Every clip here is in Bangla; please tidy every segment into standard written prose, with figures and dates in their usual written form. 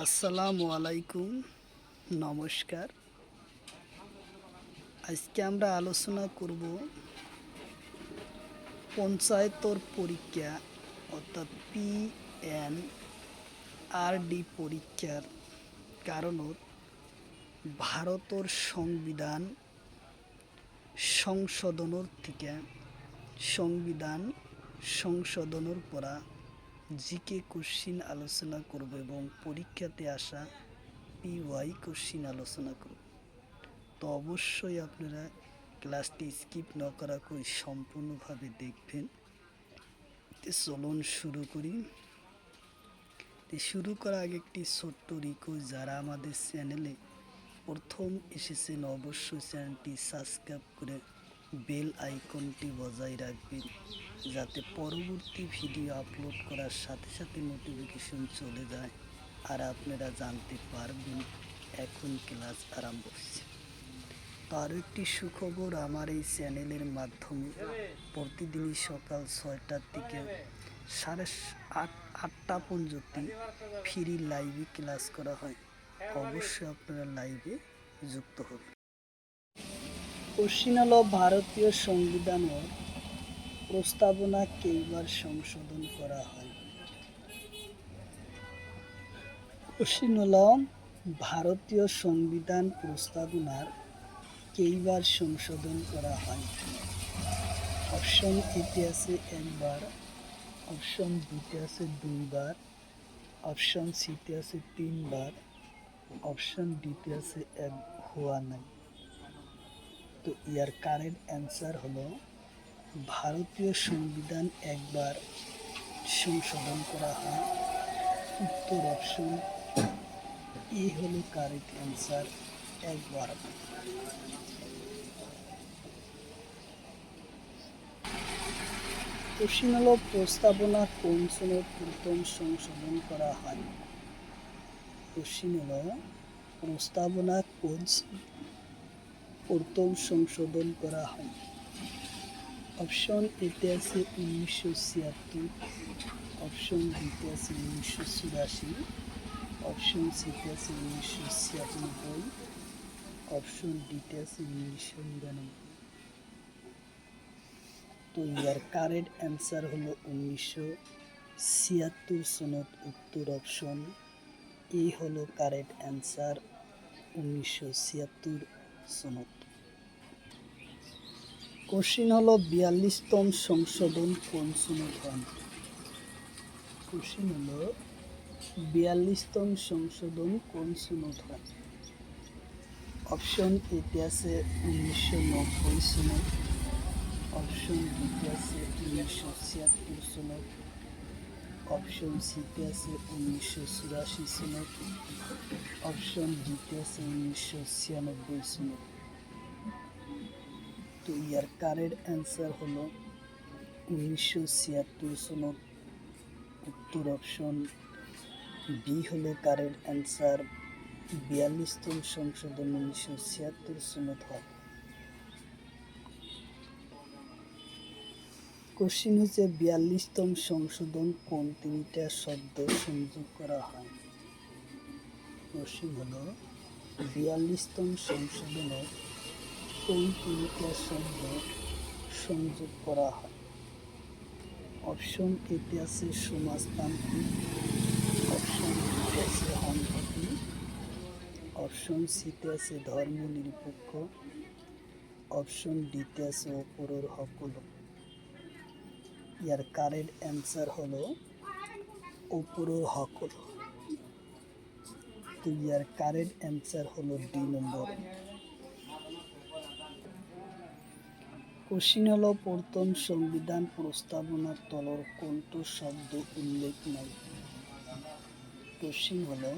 আসসালামু আলাইকুম, নমস্কার। আজকে আমরা আলোচনা করব পঞ্চায়েতর পরীক্ষা অর্থাৎ PNRD পরীক্ষার কারণত ভারতের সংবিধান সংশোধনের থেকে সংশোধনের পরা জিকে কোশ্চিন আলোচনা করব এবং পরীক্ষাতে আসা PY কোশ্চিন আলোচনা করব। তো অবশ্যই আপনারা ক্লাসটি স্কিপ না করা করে সম্পূর্ণভাবে দেখবেন। চলুন শুরু করি। শুরু করার আগে একটি ছোট্ট রিকোয়েস্ট, যারা আমাদের চ্যানেলে প্রথম এসেছেন অবশ্যই চ্যানেলটি সাবস্ক্রাইব করে বেল আইকনটি বজায় রাখবেন, যাতে পরবর্তী ভিডিও আপলোড করার সাথে সাথে নোটিফিকেশন চলে যায় আর আপনারা জানতে পারবেন এখন ক্লাস আরম্ভ হচ্ছে। তো আরও একটি সুখবর, আমার এই চ্যানেলের মাধ্যমে প্রতিদিনই সকাল 6টার থেকে 8:30 পর্যন্ত ফ্রি লাইভে ক্লাস করা হয়। অবশ্যই আপনারা লাইভে যুক্ত হবেন। কোশ্চিন হলো, ভারতীয় সংবিধানের প্রস্তাবনা কেইবার সংশোধন করা হয়? কোশ্চিন হলো, ভারতীয় সংবিধান প্রস্তাবনার কেইবার সংশোধন করা হয়? অপশন এতে আছে একবার, অপশন বিতে আছে দুইবার, অপশন সিতে আছে তিনবার, অপশন ডিতে আছে এক হওয়া নাই। তো ইয়ার কারেক্ট অ্যান্সার হলো ভারতীয় সংবিধান একবার সংশোধন করা হয়। উত্তর অপশন এ হলো কারেক্ট অ্যান্সার, একবার। কোশ্চিন হলো, প্রস্তাবনা কোন সনের প্রথম সংশোধন করা হয়? কোশ্চিন হলো, প্রস্তাবনা কোন প্রথম সংশোধন করা হয়? অপশন এতে আছে 1976, অপশন বিতে আছে 1984, অপশন সিতে আছে 1996, অপশন ডিতে আছে 1999। তো ইয়ার কারেক্ট অ্যান্সার হলো 1976 সনত। উত্তর অপশন এ হলো কারেক্ট অ্যান্সার, 1976 সনত। কোশ্চিন হলো, 42তম সংশোধন কোন সনত হয়? কোশ্চিন হলো, 42তম সংশোধন কোন সনত হয়? অপশন এতে আছে 1990 সনত, অপশন বিতে আছে 1976 সনত, অপশন সিতে আছে 1984 সনত, অপশন ডিতে আছে 1996 সনত। তো ইয়ার কারেক্ট অ্যান্সার হলো 1976 সনত। উত্তর অপশন বি হলো কারেক্ট অ্যান্সার, 42তম সংশোধন 1976 সনত হয়। কোশ্চিন হচ্ছে, 42তম সংশোধন কোন তিনটা শব্দ সংযোগ করা হয়? কোশ্চিন হলো, 42তম সংশোধনে কোন তিনটা শব্দ সংযোগ করা হয়? অপশন এতে আছে সমাজতান্ত্রিক, অপশন বিতে আছে সংহতি, অপশন সিতে আছে ধর্মনিরপেক্ষ, অপশন ডিতে আছে ওপরের সকল। ইয়ার কারেক্ট অ্যান্সার হলো ওপরের সকল। তো ইয়ার কারেক্ট অ্যান্সার হলো ডি নম্বর। কোশ্চিন হলো, প্রথম সংবিধান প্রস্তাবনার তলর কোনটো শব্দ উল্লেখ নাই? কোশ্চিন হলো,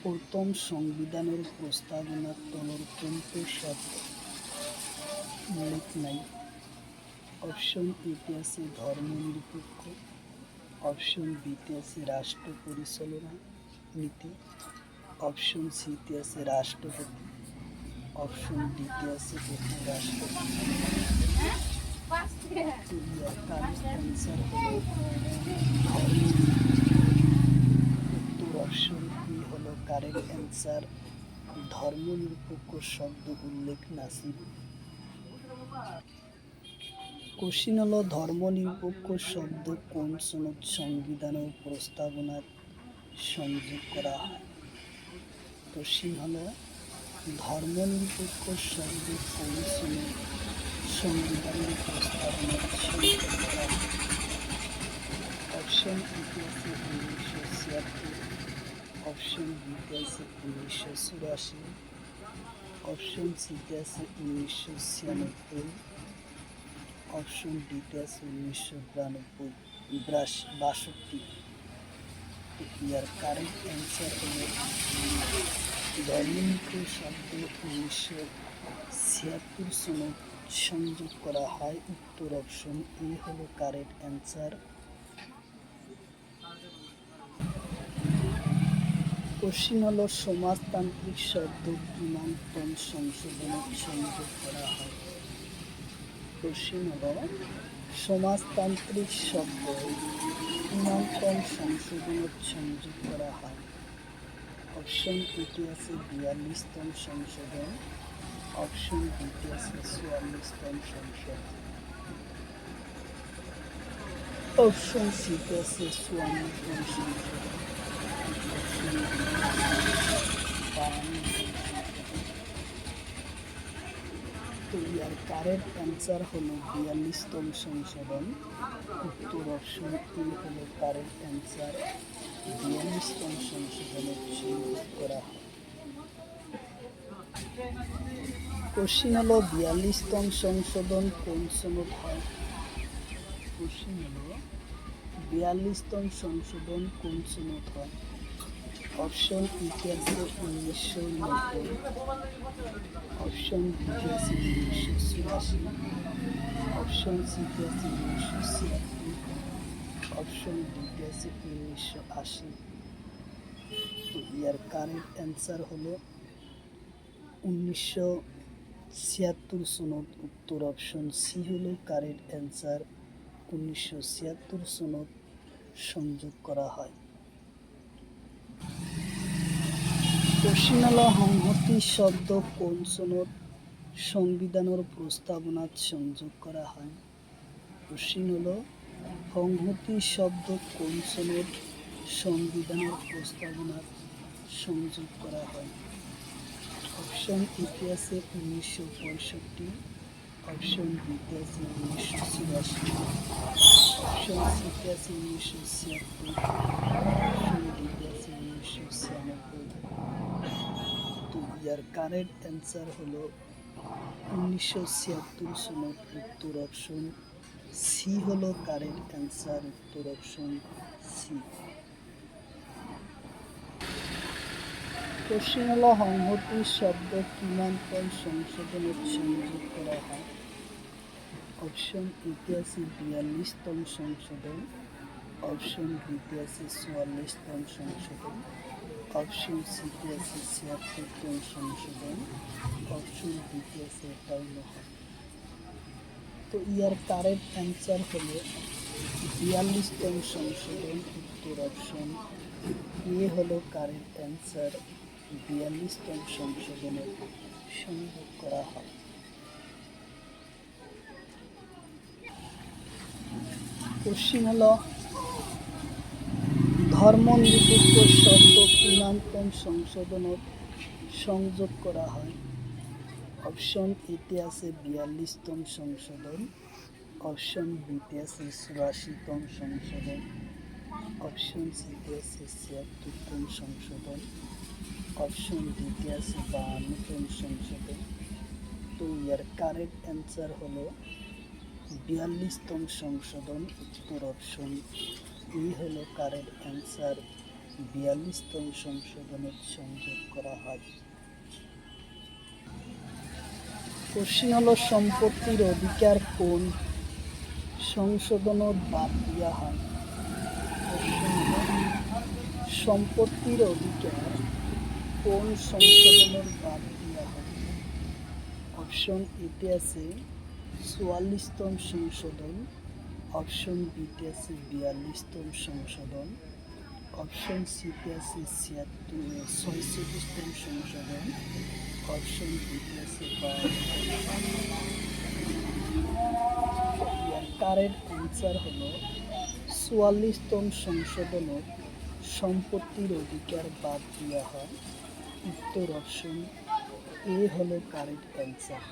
প্রথম সংবিধানের প্রস্তাবনার তলর কোনটো শব্দ উল্লেখ নাই? অপশন এতে আছে ধর্মনিরপেক্ষ, অপশন বিতে আছে রাষ্ট্র পরিচালনা নীতি, অপশন সিতে আছে রাষ্ট্রপতি, অপশন ডিতে আছে উপরাষ্ট্রপতি। উত্তর অপশন বি কারেক্ট অ্যান্সার ধর্মনিরপেক্ষ শব্দ উল্লেখ নাসিব। কোশ্চিন হলো ধর্মনিরপেক্ষ শব্দ কোন সনদ সংবিধান ও প্রস্তাবনায় সংযোগ করা হয়। কোশ্চিন হলো ধর্মনিরপেক্ষ শব্দ কোন সনদ সংবিধানের প্রস্তাবনায় সংযোগ করা হয়। অপশন এতে আছে 1976, অপশন বিতে আছে 1984, অপশন সিতে আছে 1996, অপশন ডিতে আছে 1962। ইয়ার কারেক্ট অ্যান্সার হলো ধর্মনিরপেক্ষ শব্দ 1976 সনদ সংযোগ করা হয়। উত্তর অপশন এ হলো কারেক্ট অ্যান্সার। কোশ্চিন হলো সমাজতান্ত্রিক শব্দ কিমানতম সংশোধনে সংযোগ করা হয়। কোশ্চিন হলো সমাজতান্ত্রিক শব্দ কিমানতম সংশোধনে সংযোগ করা হয়। অপশন এতে আছে 42তম সংশোধন, অপশন বিতে আছে 44তম সংশোধন, অপশন সিতে আছে 54তম সংশোধন, অপশন ডি 52তম সংশোধন। তো ইয়ার কারেক্ট অ্যান্সার হলো 42তম সংশোধন। উত্তর অপশন এ হলো কারেক্ট অ্যান্সার। 42তম সংশোধনের সংযোগ করা হয়। কোশ্চিন হলো 42তম সংশোধন কোন সনদ হয়। কোশ্চিন হলো 42তম সংশোধন কোন সনদ হয়। অপশন ইতে আছে 1990, অপশন বিতে আছে 1984, অপশন সিতে আছে 1976, অপশন ডিতে আছে 1980। তো ইয়ার কারেক্ট অ্যান্সার হলো 1976 সনদ। উত্তর অপশন সি হলো কারেক্ট অ্যান্সার। 1976 সনদ সংযোগ করা হয়। কোশ্চিন হলো সংহতি শব্দ কোন সনদ সংবিধানের প্রস্তাবনাত সংযোগ করা হয়। কোশ্চিন হলো সংহতি শব্দ কোন সনদ সংবিধানের প্রস্তাবনাত সংযোগ করা হয়। অপশন এতে আছে 1965, অপশন বিতে আছে 1984, অপশন সিতে আছে 1976, অপশন ডিতে আছে 1996। তো ইয়ার কারেক্ট অ্যান্সার হলো 1976 সনদ। উত্তর অপশন সি হলো কারেক্ট অ্যান্সার। উত্তর অপশন সি। কোশ্চিন হলো সংহতি শব্দ কিমানতম সংশোধনে সংযোগ করা হয়। অপশন এতে আছে 42তম সংশোধন, অপশন বিতে আছে 44তম সংশোধন, অপশন সিতে আছে 76তম সংশোধন, অপশন ডিতে আছে 52। তো ইয়ার কারেক্ট অ্যান্সার হলো 42তম সংশোধন। উত্তর অপশন এ হলো কারেক্ট অ্যান্সার। 42তম সংশোধনের সংযোগ করা হয়। কোশ্চিন হলো ধর্মনিরপেক্ষ শব্দ কিমানতম সংশোধনত সংযোগ করা হয়। অপশন এতে আছে 42তম সংশোধন, অপশন বিতে আছে 84তম সংশোধন, অপশন সিতে আছে 76তম সংশোধন, অপশন ডিতে আছে 52তম সংশোধন। তো ইয়ার কারেক্ট অ্যান্সার হলো 42তম সংশোধন। উত্তর অপশন এ হলো কারেক্ট অ্যান্সার। 42তম সংশোধনের সংযোগ করা হয়। কোশ্চিন হলো সম্পত্তির অধিকার কোন সংশোধনত বাদ দিয়া হয়। সম্পত্তির অধিকার কোন সংশোধনের বাদ দিয়া হয়। অপশন এতে আছে 44তম সংশোধন, অপশন বিতে আছে 42তম সংশোধন, অপশন সিতে আছে 46তম সংশোধন, অপশন ডিতে আছে 52। কারেক্ট অ্যান্সার হলো 44তম সংশোধনের সম্পত্তির অধিকার বাদ দেওয়া হয়। উত্তর অপশন এ হলো কারেক্ট অ্যান্সার।